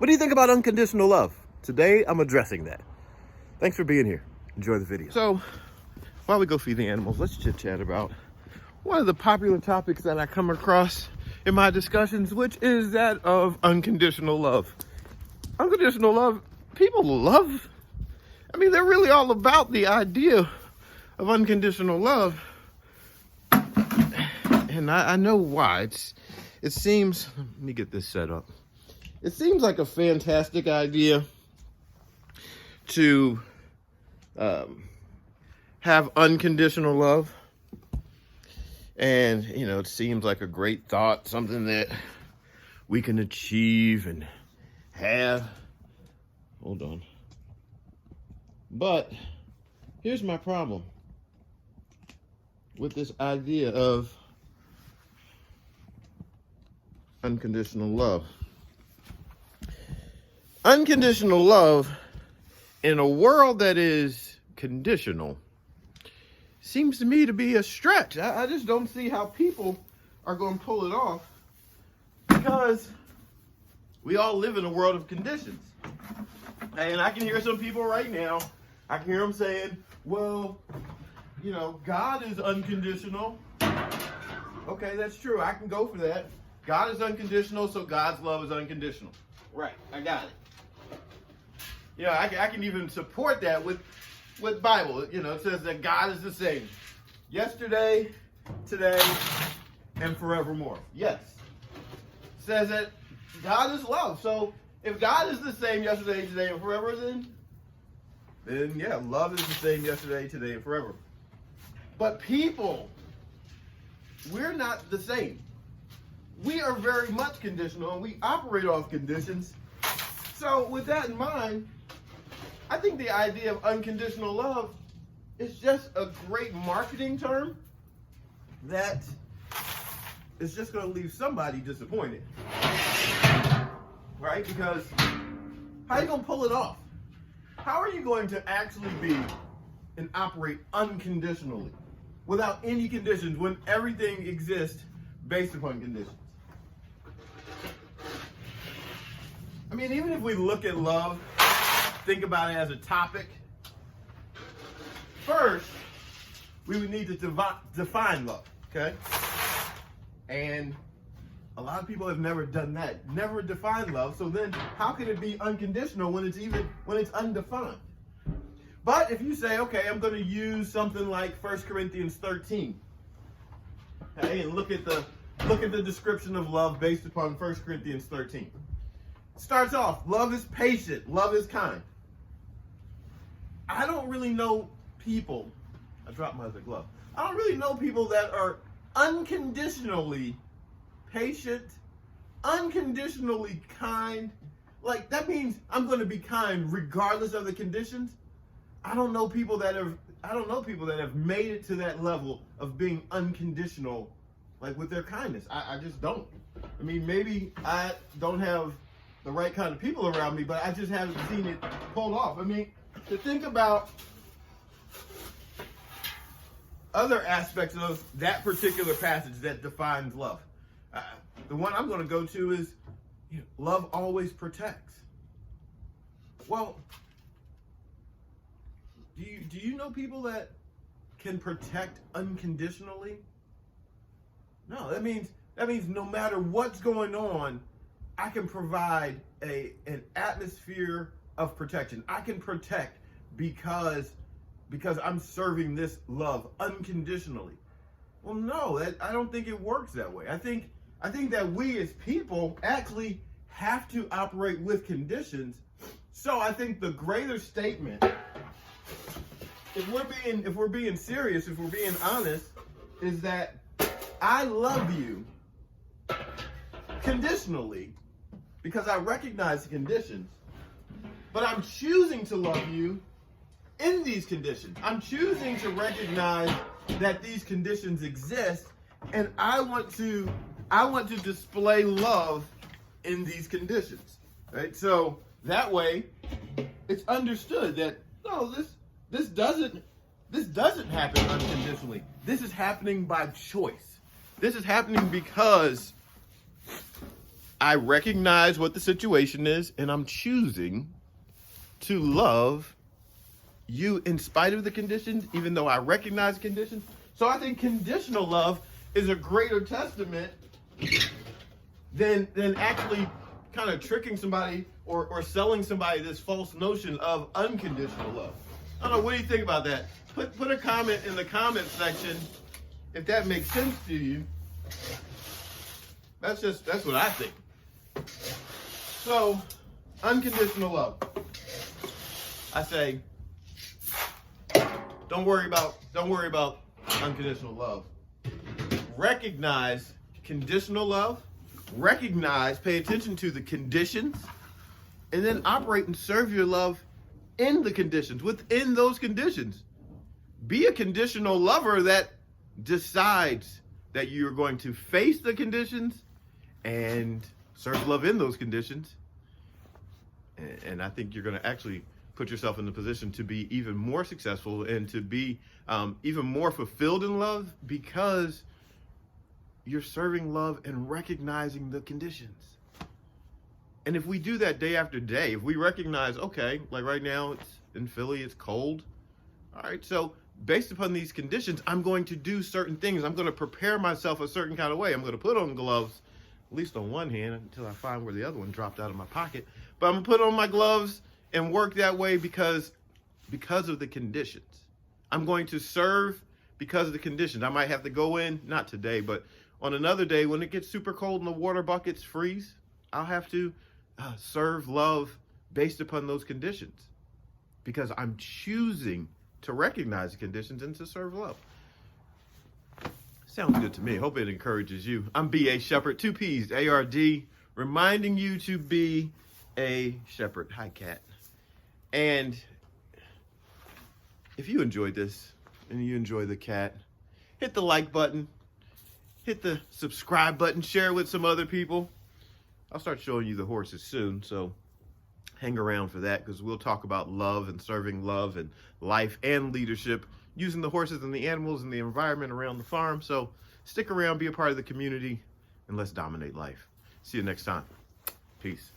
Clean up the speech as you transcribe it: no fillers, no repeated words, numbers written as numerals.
What do you think about unconditional love? Today, I'm addressing that. Thanks for being here. Enjoy the video. So, while we go feed the animals, let's chit chat about one of the popular topics that I come across in my discussions, which is that of unconditional love. Unconditional love, people love. I mean, they're really all about the idea of unconditional love. And I know why. It seems, let me get this set up. It seems like a fantastic idea to have unconditional love. And, you know, it seems like a great thought, something that we can achieve and have. Hold on. But here's my problem with this idea of unconditional love. Unconditional love in a world that is conditional seems to me to be a stretch. I just don't see how people are going to pull it off, because we all live in a world of conditions. And I can hear some people right now, I can hear them saying, well, you know, God is unconditional. Okay, that's true. I can go for that. God is unconditional, so God's love is unconditional. Right, I got it. You know, I can even support that with Bible. You know, it says that God is the same yesterday, today, and forevermore. Yes. It says that God is love. So if God is the same yesterday, today, and forever, then yeah, love is the same yesterday, today, and forever. But people, we're not the same. We are very much conditional, and we operate off conditions. So with that in mind, I think the idea of unconditional love is just a great marketing term that is just going to leave somebody disappointed. Right? Because how are you going to pull it off? How are you going to actually be and operate unconditionally without any conditions when everything exists based upon conditions? I mean, even if we look at love, think about it as a topic, first, we would need to define love, okay? And a lot of people have never done that, never defined love. So then how can it be unconditional when it's undefined? But if you say, okay, I'm going to use something like 1 Corinthians 13, okay, and look at the description of love based upon 1 Corinthians 13. It starts off, love is patient, love is kind. I don't really know people, I dropped my other glove. I don't really know people that are unconditionally patient, unconditionally kind. Like, that means I'm going to be kind regardless of the conditions. I don't know people that have made it to that level of being unconditional, like with their kindness. I just don't. I mean, maybe I don't have the right kind of people around me, but I just haven't seen it pulled off. I mean, to think about other aspects of that particular passage that defines love. The one I'm going to go to is, love always protects. Well, do you know people that can protect unconditionally? No, that means no matter what's going on, I can provide an atmosphere of protection. I can protect because I'm serving this love unconditionally. Well, no, I don't think it works that way. I think that we as people actually have to operate with conditions. So I think the greater statement, if we're being serious, if we're being honest, is that I love you conditionally because I recognize the conditions, but I'm choosing to love you in these conditions. I'm choosing to recognize that these conditions exist, and I want to display love in these conditions, right? So that way, it's understood that no, this doesn't happen unconditionally. This is happening by choice. This is happening because I recognize what the situation is, and I'm choosing to love you in spite of the conditions, even though I recognize conditions. So I think conditional love is a greater testament than actually kind of tricking somebody or selling somebody this false notion of unconditional love. I don't know, what do you think about that? Put a comment in the comment section if that makes sense to you. That's what I think. So, unconditional love. I say, don't worry about unconditional love. Recognize conditional love. Pay attention to the conditions, and then operate and serve your love in the conditions, within those conditions. Be a conditional lover that decides that you're going to face the conditions and serve love in those conditions. And I think you're going to actually put yourself in the position to be even more successful and to be even more fulfilled in love, because you're serving love and recognizing the conditions. And if we do that day after day, if we recognize, okay, like right now it's in Philly, it's cold. All right, so based upon these conditions, I'm going to do certain things. I'm going to prepare myself a certain kind of way. I'm going to put on gloves, at least on one hand, until I find where the other one dropped out of my pocket. But I'm going to put on my gloves and work that way because of the conditions. I'm going to serve because of the conditions. I might have to go in, not today, but on another day when it gets super cold and the water buckets freeze, I'll have to serve love based upon those conditions, because I'm choosing to recognize the conditions and to serve love. Sounds good to me. Hope it encourages you. I'm B.A. Shepherd, 2 P's, A-R-D, reminding you to be a shepherd. Hi, Cat. And if you enjoyed this and you enjoy the cat, hit the like button, hit the subscribe button, share it with some other people. I'll start showing you the horses soon, so hang around for that, because we'll talk about love and serving love and life and leadership using the horses and the animals and the environment around the farm. So stick around, be a part of the community, and let's dominate life. See you next time. Peace.